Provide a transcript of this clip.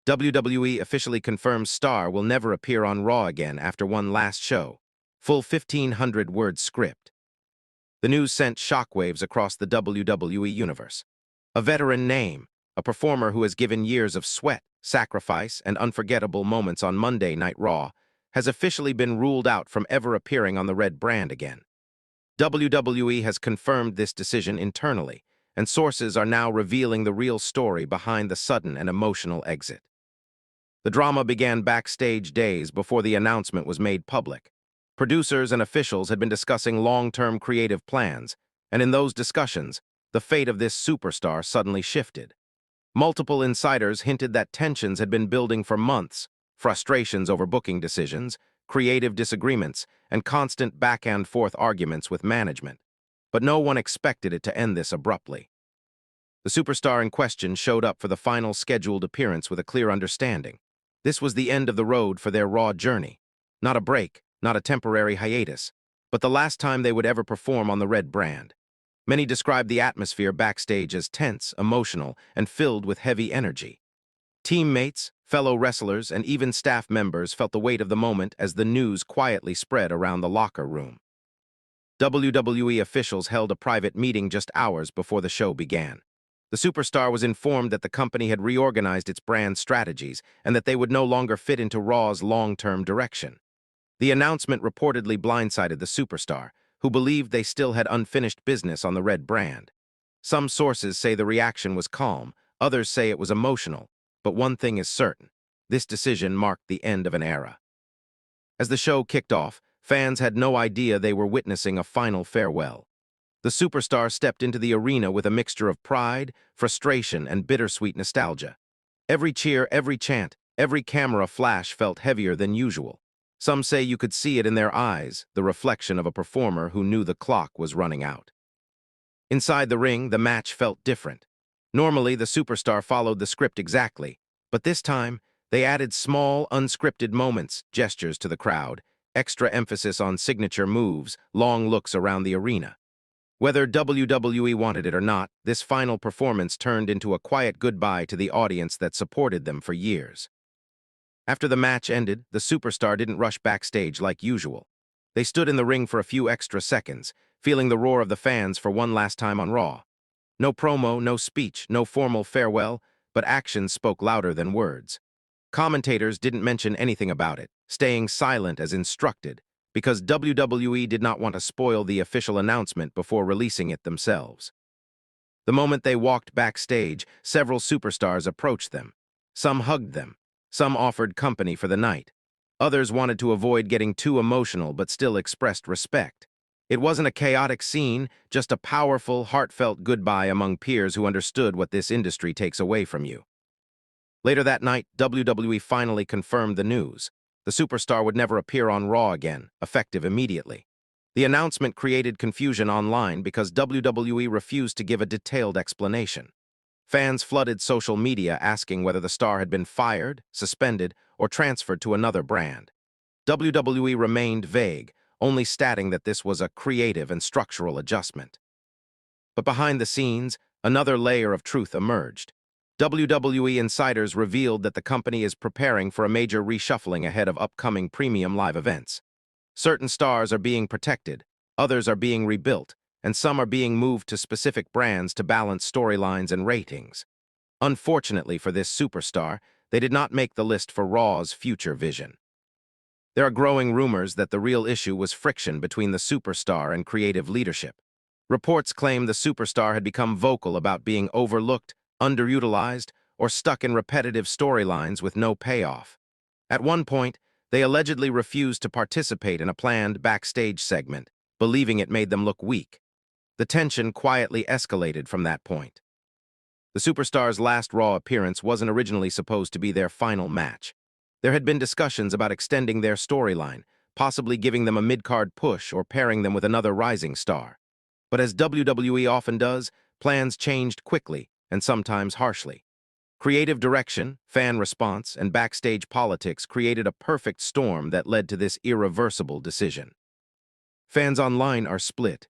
WWE officially confirms Star will never appear on Raw again after one last show. Full 1,500-word script. The news sent shockwaves across the WWE Universe. A veteran name, a performer who has given years of sweat, sacrifice, and unforgettable moments on Monday Night Raw, has officially been ruled out from ever appearing on the red brand again. WWE has confirmed this decision internally, and sources are now revealing the real story behind the sudden and emotional exit. The drama began backstage days before the announcement was made public. Producers and officials had been discussing long-term creative plans, and in those discussions, the fate of this superstar suddenly shifted. Multiple insiders hinted that tensions had been building for months, frustrations over booking decisions, creative disagreements, and constant back-and-forth arguments with management. But no one expected it to end this abruptly. The superstar in question showed up for the final scheduled appearance with a clear understanding. This was the end of the road for their Raw journey. Not a break, not a temporary hiatus, but the last time they would ever perform on the red brand. Many described the atmosphere backstage as tense, emotional, and filled with heavy energy. Teammates, fellow wrestlers, and even staff members felt the weight of the moment as the news quietly spread around the locker room. WWE officials held a private meeting just hours before the show began. The superstar was informed that the company had reorganized its brand strategies and that they would no longer fit into Raw's long-term direction. The announcement reportedly blindsided the superstar, who believed they still had unfinished business on the red brand. Some sources say the reaction was calm, others say it was emotional, but one thing is certain: this decision marked the end of an era. As the show kicked off, fans had no idea they were witnessing a final farewell. The superstar stepped into the arena with a mixture of pride, frustration, and bittersweet nostalgia. Every cheer, every chant, every camera flash felt heavier than usual. Some say you could see it in their eyes, the reflection of a performer who knew the clock was running out. Inside the ring, the match felt different. Normally, the superstar followed the script exactly, but this time, they added small, unscripted moments, gestures to the crowd, extra emphasis on signature moves, long looks around the arena. Whether WWE wanted it or not, this final performance turned into a quiet goodbye to the audience that supported them for years. After the match ended, the superstar didn't rush backstage like usual. They stood in the ring for a few extra seconds, feeling the roar of the fans for one last time on Raw. No promo, no speech, no formal farewell, but actions spoke louder than words. Commentators didn't mention anything about it, staying silent as instructed, because WWE did not want to spoil the official announcement before releasing it themselves. The moment they walked backstage, several superstars approached them. Some hugged them. Some offered company for the night. Others wanted to avoid getting too emotional but still expressed respect. It wasn't a chaotic scene, just a powerful, heartfelt goodbye among peers who understood what this industry takes away from you. Later that night, WWE finally confirmed the news. The superstar would never appear on Raw again, effective immediately. The announcement created confusion online because WWE refused to give a detailed explanation. Fans flooded social media asking whether the star had been fired, suspended, or transferred to another brand. WWE remained vague, only stating that this was a creative and structural adjustment. But behind the scenes, another layer of truth emerged. WWE insiders revealed that the company is preparing for a major reshuffling ahead of upcoming premium live events. Certain stars are being protected, others are being rebuilt, and some are being moved to specific brands to balance storylines and ratings. Unfortunately for this superstar, they did not make the list for Raw's future vision. There are growing rumors that the real issue was friction between the superstar and creative leadership. Reports claim the superstar had become vocal about being overlooked, underutilized, or stuck in repetitive storylines with no payoff. At one point, they allegedly refused to participate in a planned backstage segment, believing it made them look weak. The tension quietly escalated from that point. The superstar's last Raw appearance wasn't originally supposed to be their final match. There had been discussions about extending their storyline, possibly giving them a mid-card push or pairing them with another rising star. But as WWE often does, plans changed quickly and sometimes harshly. Creative direction, fan response, and backstage politics created a perfect storm that led to this irreversible decision. Fans online are split.